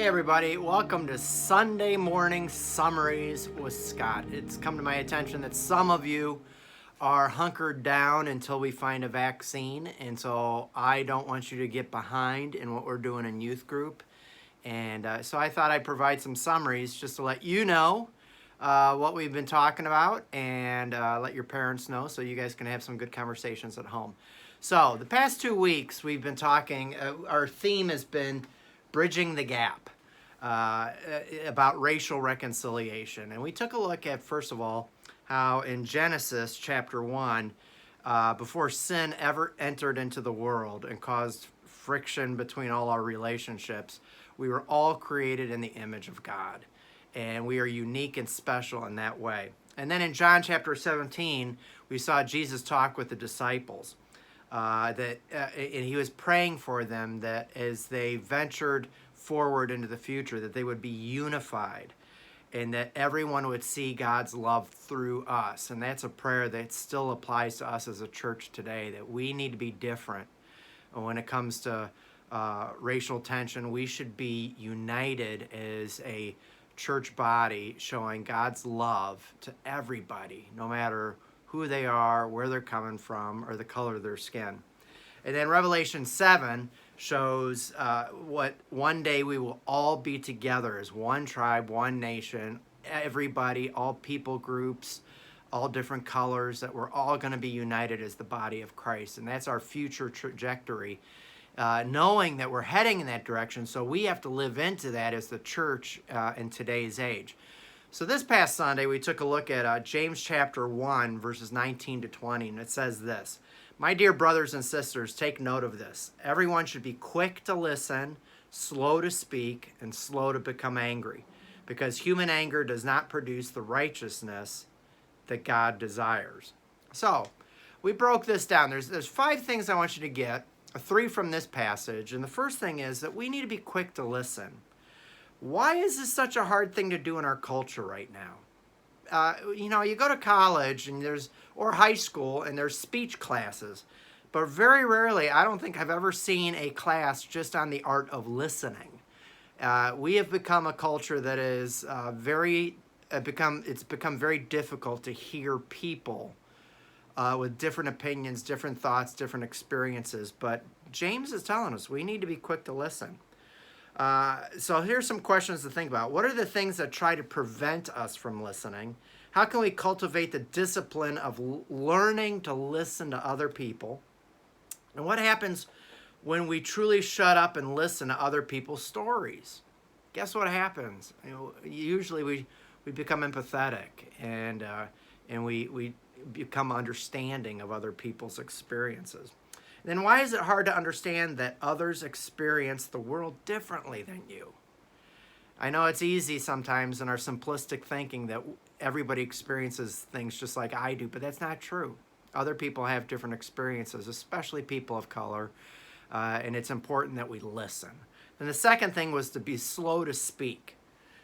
everybody, welcome to Sunday Morning Summaries with Scott. It's come to my attention that some of you are hunkered down until we find a vaccine, and so I don't want you to get behind in what we're doing in youth group. And so I thought I'd provide some summaries just to let you know what we've been talking about and let your parents know so you guys can have some good conversations at home. So the past 2 weeks we've been talking, our theme has been bridging the gap about racial reconciliation. And we took a look at, first of all, how in Genesis chapter 1, before sin ever entered into the world and caused friction between all our relationships, we were all created in the image of God. And we are unique and special in that way. And then in John chapter 17, we saw Jesus talk with the disciples. And he was praying for them that as they ventured forward into the future, that they would be unified and that everyone would see God's love through us. And that's a prayer that still applies to us as a church today, that we need to be different. And when it comes to racial tension, we should be united as a church body, showing God's love to everybody, no matter who they are, where they're coming from, or the color of their skin. And then Revelation 7 shows what one day we will all be together as one tribe, one nation, everybody, all people groups, all different colors, that we're all going to be united as the body of Christ. And that's our future trajectory, knowing that we're heading in that direction. So we have to live into that as the church in today's age. So this past Sunday, we took a look at James chapter 1, verses 19 to 20, and it says this: "My dear brothers and sisters, take note of this. Everyone should be quick to listen, slow to speak, and slow to become angry, because human anger does not produce the righteousness that God desires." So we broke this down. There's 5 things I want you to get, 3 from this passage, and the first thing is that we need to be quick to listen. Why is this such a hard thing to do in our culture right now? You go to college and or high school, and there's speech classes, but very rarely, I don't think I've ever seen a class just on the art of listening. We have become a culture that is it's become very difficult to hear people with different opinions, different thoughts, different experiences. But James is telling us we need to be quick to listen. So here's some questions to think about. What are the things that try to prevent us from listening? How can we cultivate the discipline of learning to listen to other people? And what happens when we truly shut up and listen to other people's stories? Guess what happens? Usually we become empathetic and we become understanding of other people's experiences. Then why is it hard to understand that others experience the world differently than you? I know it's easy sometimes in our simplistic thinking that everybody experiences things just like I do, but that's not true. Other people have different experiences, especially people of color, and it's important that we listen. And the second thing was to be slow to speak.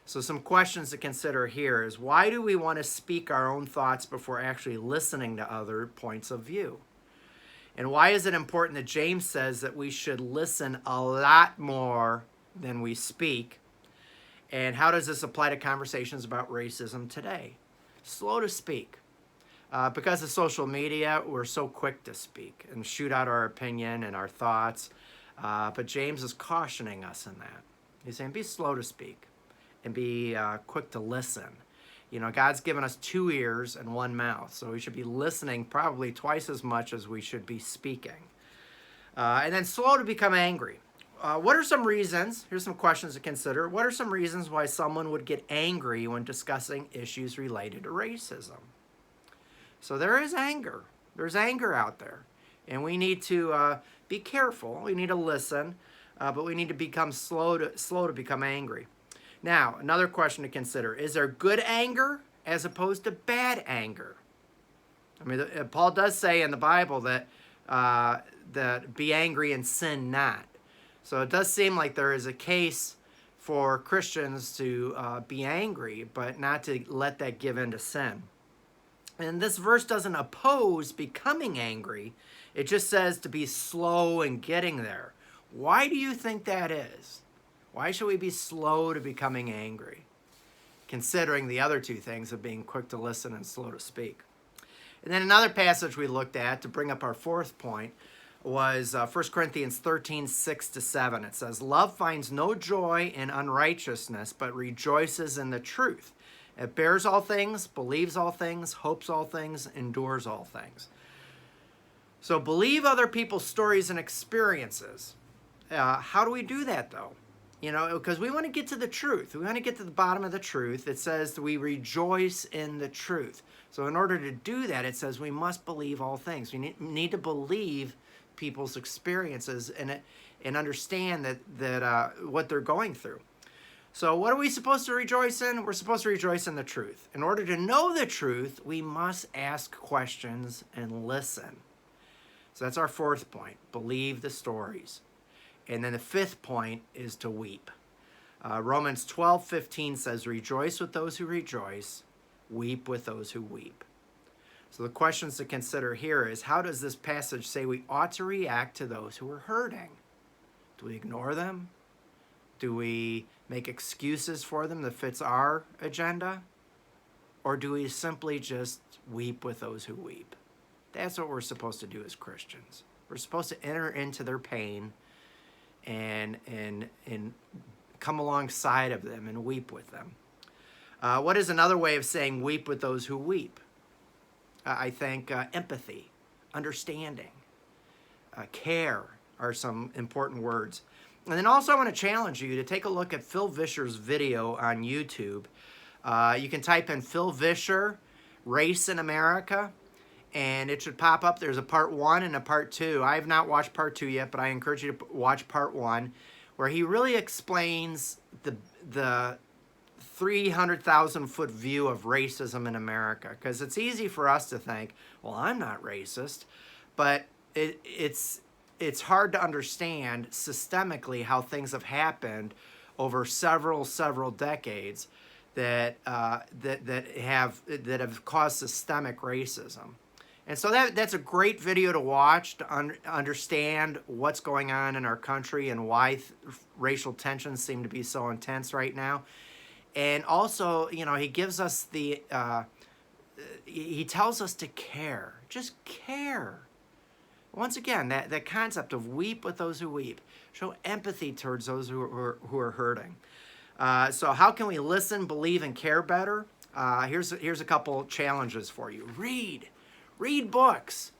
So some questions to consider here is, why do we want to speak our own thoughts before actually listening to other points of view? And why is it important that James says that we should listen a lot more than we speak? And how does this apply to conversations about racism today? Slow to speak. Because of social media, we're so quick to speak and shoot out our opinion and our thoughts. But James is cautioning us in that. He's saying be slow to speak and be quick to listen. God's given us 2 ears and 1 mouth, so we should be listening probably twice as much as we should be speaking. And then slow to become angry. What are some reasons? Here's some questions to consider. What are some reasons why someone would get angry when discussing issues related to racism? So there is anger. There's anger out there, and we need to be careful. We need to listen, but we need to become slow to become angry. Now, another question to consider: is there good anger as opposed to bad anger? I mean, Paul does say in the Bible that be angry and sin not. So it does seem like there is a case for Christians to be angry, but not to let that give in to sin. And this verse doesn't oppose becoming angry. It just says to be slow in getting there. Why do you think that is? Why should we be slow to becoming angry, considering the other two things of being quick to listen and slow to speak? And then another passage we looked at to bring up our fourth point was 1 Corinthians 13, 6-7. It says, love finds no joy in unrighteousness, but rejoices in the truth. It bears all things, believes all things, hopes all things, endures all things. So believe other people's stories and experiences. How do we do that, though? Because we want to get to the truth. We want to get to the bottom of the truth. It says that we rejoice in the truth. So in order to do that, it says we must believe all things. We need to believe people's experiences and understand that what they're going through. So what are we supposed to rejoice in? We're supposed to rejoice in the truth. In order to know the truth, we must ask questions and listen. So that's our fourth point. Believe the stories. And then the fifth point is to weep. Romans 12:15 says, rejoice with those who rejoice, weep with those who weep. So the questions to consider here is, how does this passage say we ought to react to those who are hurting? Do we ignore them? Do we make excuses for them that fits our agenda? Or do we simply just weep with those who weep? That's what we're supposed to do as Christians. We're supposed to enter into their pain and come alongside of them and weep with them. What is another way of saying weep with those who weep? I think empathy, understanding, care are some important words. And then also I want to challenge you to take a look at Phil Vischer's video on YouTube. You can type in Phil Vischer, Race in America, and it should pop up. There's a part 1 and a part 2. I have not watched part 2 yet, but I encourage you to watch part 1, where he really explains the 300,000 foot view of racism in America. Because it's easy for us to think, well, I'm not racist, but it's hard to understand systemically how things have happened over several decades that have caused systemic racism. And so that's a great video to watch to understand what's going on in our country and why racial tensions seem to be so intense right now. And also, he gives us he tells us to care. Just care. Once again, that concept of weep with those who weep. Show empathy towards those who are hurting. So how can we listen, believe, and care better? Here's a couple challenges for you. Read books.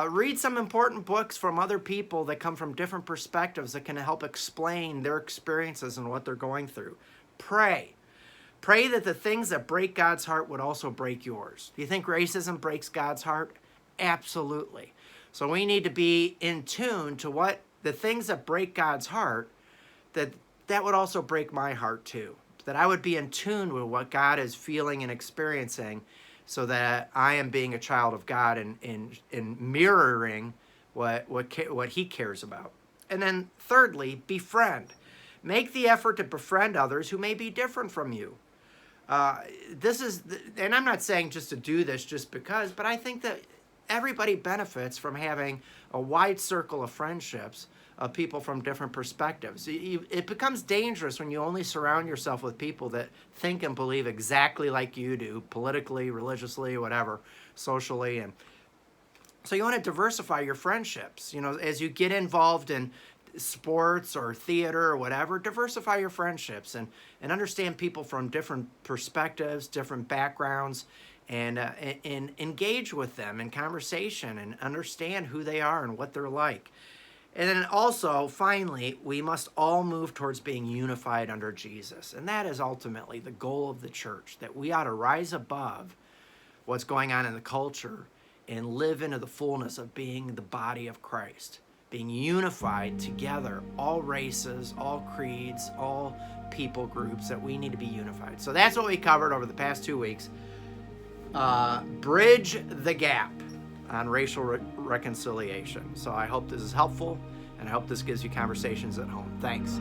Read some important books from other people that come from different perspectives that can help explain their experiences and what they're going through. Pray. Pray that the things that break God's heart would also break yours. Do you think racism breaks God's heart? Absolutely. So we need to be in tune to what the things that break God's heart, that would also break my heart too. That I would be in tune with what God is feeling and experiencing, so that I am being a child of God and mirroring what He cares about. And then thirdly, befriend. Make the effort to befriend others who may be different from you. And I'm not saying just to do this just because, but I think that everybody benefits from having a wide circle of friendships of people from different perspectives. It becomes dangerous when you only surround yourself with people that think and believe exactly like you do, politically, religiously, whatever, socially. And so you want to diversify your friendships. As you get involved in sports or theater or whatever, diversify your friendships and understand people from different perspectives, different backgrounds, and engage with them in conversation and understand who they are and what they're like. And then also, finally, we must all move towards being unified under Jesus. And that is ultimately the goal of the church, that we ought to rise above what's going on in the culture and live into the fullness of being the body of Christ, being unified together, all races, all creeds, all people groups, that we need to be unified. So that's what we covered over the past 2 weeks. Bridge the gap on racial reconciliation. So I hope this is helpful, and I hope this gives you conversations at home. Thanks.